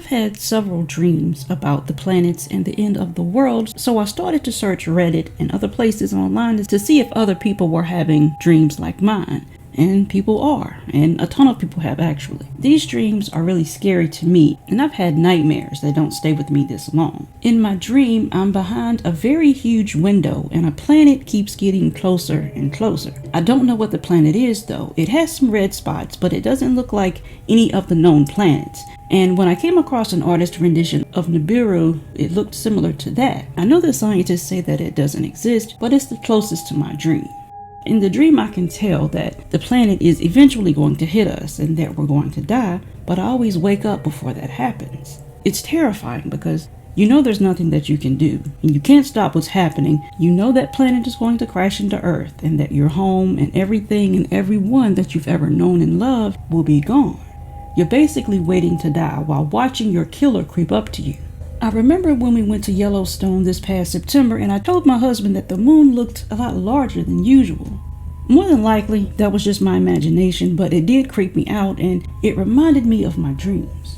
I've had several dreams about the planets and the end of the world, so I started to search Reddit and other places online to see if other people were having dreams like mine. And people are, and a ton of people have actually. These dreams are really scary to me, and I've had nightmares that don't stay with me this long. In my dream, I'm behind a very huge window, and a planet keeps getting closer and closer. I don't know what the planet is though. It has some red spots, but it doesn't look like any of the known planets. And when I came across an artist rendition of Nibiru, it looked similar to that. I know that scientists say that it doesn't exist, but it's the closest to my dream. In the dream, I can tell that the planet is eventually going to hit us and that we're going to die, but I always wake up before that happens. It's terrifying because you know there's nothing that you can do, and you can't stop what's happening. You know that planet is going to crash into Earth, and that your home and everything and everyone that you've ever known and loved will be gone. You're basically waiting to die while watching your killer creep up to you. I remember when we went to Yellowstone this past September, and I told my husband that the moon looked a lot larger than usual. More than likely, that was just my imagination, but it did creep me out, and it reminded me of my dreams.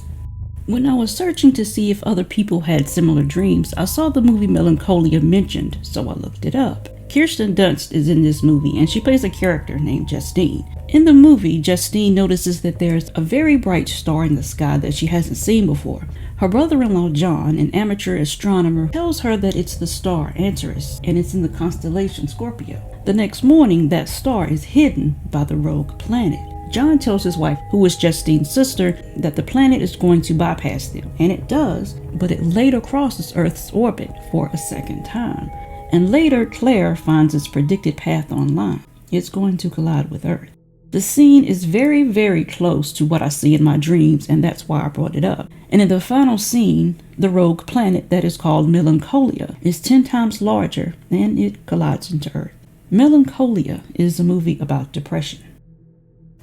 When I was searching to see if other people had similar dreams, I saw the movie Melancholia mentioned, so I looked it up. Kirsten Dunst is in this movie, and she plays a character named Justine. In the movie, Justine notices that there's a very bright star in the sky that she hasn't seen before. Her brother-in-law John, an amateur astronomer, tells her that it's the star Antares, and it's in the constellation Scorpio. The next morning, that star is hidden by the rogue planet. John tells his wife, who is Justine's sister, that the planet is going to bypass them, and it does, but it later crosses Earth's orbit for a second time. And later, Claire finds its predicted path online. It's going to collide with Earth. The scene is very, very close to what I see in my dreams, and that's why I brought it up. And in the final scene, the rogue planet that is called Melancholia is 10 times larger, and it collides into Earth. Melancholia is a movie about depression.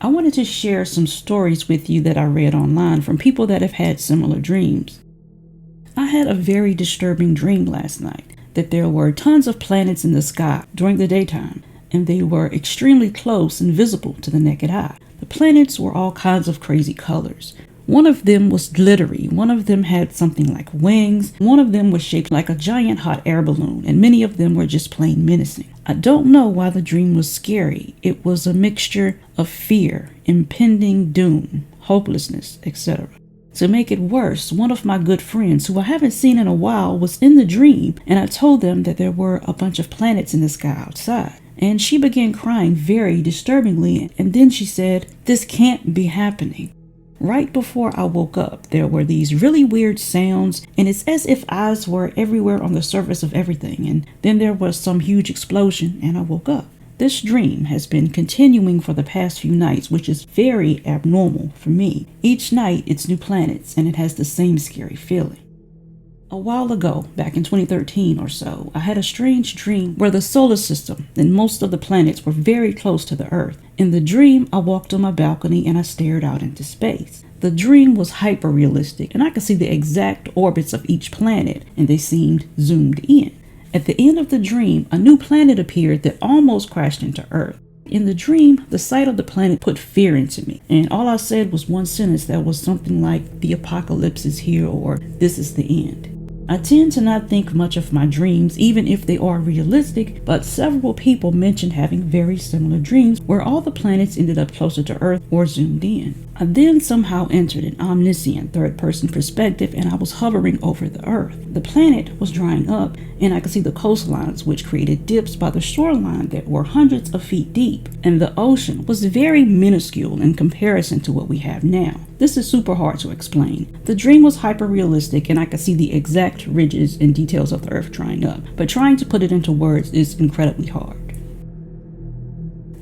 I wanted to share some stories with you that I read online from people that have had similar dreams. I had a very disturbing dream last night, that there were tons of planets in the sky during the daytime, and they were extremely close and visible to the naked eye. The planets were all kinds of crazy colors. One of them was glittery, one of them had something like wings, one of them was shaped like a giant hot air balloon, and many of them were just plain menacing. I don't know why the dream was scary. It was a mixture of fear, impending doom, hopelessness, etc. To make it worse, one of my good friends, who I haven't seen in a while, was in the dream, and I told them that there were a bunch of planets in the sky outside. And she began crying very disturbingly, and then she said, "This can't be happening." Right before I woke up, there were these really weird sounds, and it's as if eyes were everywhere on the surface of everything, and then there was some huge explosion, and I woke up. This dream has been continuing for the past few nights, which is very abnormal for me. Each night, it's new planets, and it has the same scary feeling. A while ago, back in 2013 or so, I had a strange dream where the solar system and most of the planets were very close to the Earth. In the dream, I walked on my balcony and I stared out into space. The dream was hyper-realistic, and I could see the exact orbits of each planet, and they seemed zoomed in. At the end of the dream, a new planet appeared that almost crashed into Earth. In the dream, the sight of the planet put fear into me, and all I said was one sentence that was something like, "The apocalypse is here," or "This is the end." I tend to not think much of my dreams, even if they are realistic, but several people mentioned having very similar dreams where all the planets ended up closer to Earth or zoomed in. I then somehow entered an omniscient third-person perspective, and I was hovering over the Earth. The planet was drying up, and I could see the coastlines, which created dips by the shoreline that were hundreds of feet deep, and the ocean was very minuscule in comparison to what we have now. This is super hard to explain. The dream was hyper-realistic, and I could see the exact ridges and details of the Earth drying up, but trying to put it into words is incredibly hard.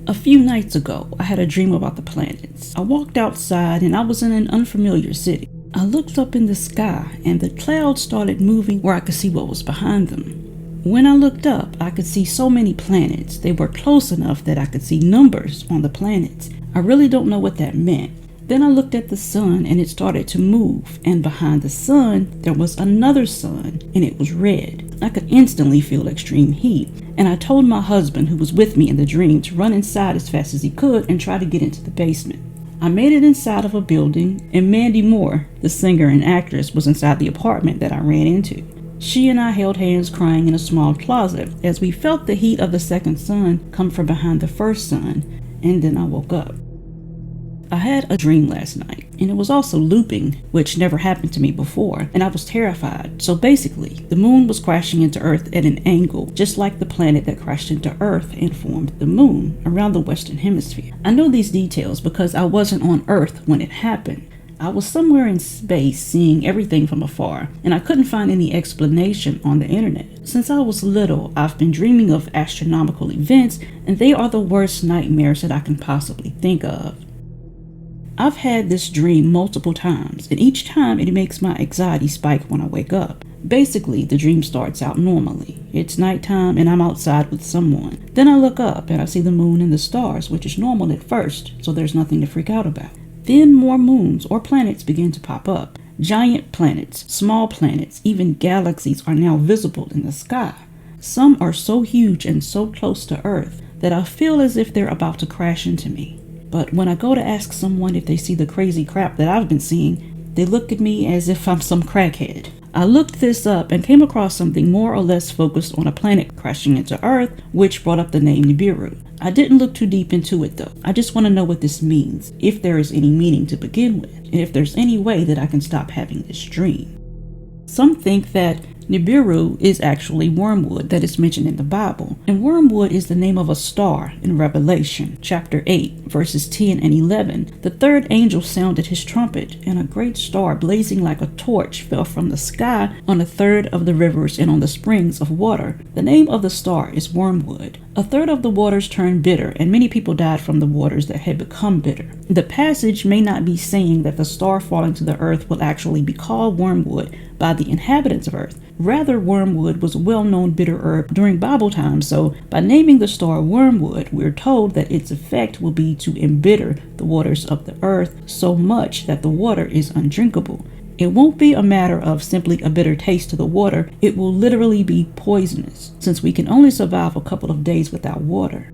A few nights ago, I had a dream about the planets. I walked outside and I was in an unfamiliar city. I looked up in the sky and the clouds started moving where I could see what was behind them. When I looked up, I could see so many planets. They were close enough that I could see numbers on the planets. I really don't know what that meant. Then I looked at the sun and it started to move, and behind the sun there was another sun and it was red. I could instantly feel extreme heat, and I told my husband, who was with me in the dream, to run inside as fast as he could and try to get into the basement. I made it inside of a building, and Mandy Moore, the singer and actress, was inside the apartment that I ran into. She and I held hands crying in a small closet as we felt the heat of the second sun come from behind the first sun, and then I woke up. I had a dream last night, and it was also looping, which never happened to me before, and I was terrified. So basically, the moon was crashing into Earth at an angle, just like the planet that crashed into Earth and formed the moon around the Western Hemisphere. I know these details because I wasn't on Earth when it happened. I was somewhere in space seeing everything from afar, and I couldn't find any explanation on the internet. Since I was little, I've been dreaming of astronomical events, and they are the worst nightmares that I can possibly think of. I've had this dream multiple times, and each time it makes my anxiety spike when I wake up. Basically, the dream starts out normally. It's nighttime and I'm outside with someone. Then I look up and I see the moon and the stars, which is normal at first, so there's nothing to freak out about. Then more moons or planets begin to pop up. Giant planets, small planets, even galaxies are now visible in the sky. Some are so huge and so close to Earth that I feel as if they're about to crash into me. But when I go to ask someone if they see the crazy crap that I've been seeing, they look at me as if I'm some crackhead. I looked this up and came across something more or less focused on a planet crashing into Earth, which brought up the name Nibiru. I didn't look too deep into it though. I just want to know what this means, if there is any meaning to begin with, and if there's any way that I can stop having this dream. Some think that Nibiru is actually wormwood that is mentioned in the Bible, and wormwood is the name of a star in Revelation chapter 8 verses 10 and 11. The third angel sounded his trumpet, and a great star blazing like a torch fell from the sky on a third of the rivers and on the springs of water. The name of the star is wormwood. A third of the waters turned bitter, and many people died from the waters that had become bitter. The passage may not be saying that the star falling to the earth will actually be called wormwood by the inhabitants of earth. Rather, wormwood was a well-known bitter herb during Bible times, so by naming the star wormwood, we're told that its effect will be to embitter the waters of the earth so much that the water is undrinkable. It won't be a matter of simply a bitter taste to the water, it will literally be poisonous, since we can only survive a couple of days without water.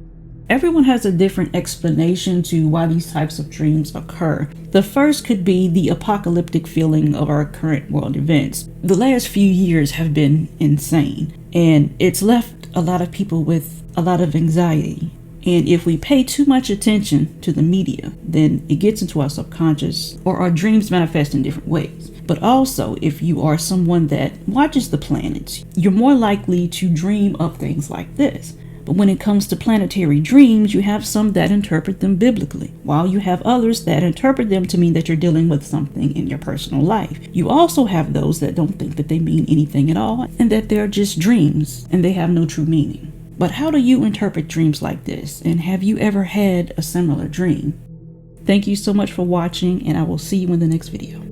Everyone has a different explanation to why these types of dreams occur. The first could be the apocalyptic feeling of our current world events. The last few years have been insane, and it's left a lot of people with a lot of anxiety. And if we pay too much attention to the media, then it gets into our subconscious, or our dreams manifest in different ways. But also, if you are someone that watches the planets, you're more likely to dream of things like this. But when it comes to planetary dreams, you have some that interpret them biblically, while you have others that interpret them to mean that you're dealing with something in your personal life. You also have those that don't think that they mean anything at all, and that they're just dreams, and they have no true meaning. But how do you interpret dreams like this, and have you ever had a similar dream? Thank you so much for watching, and I will see you in the next video.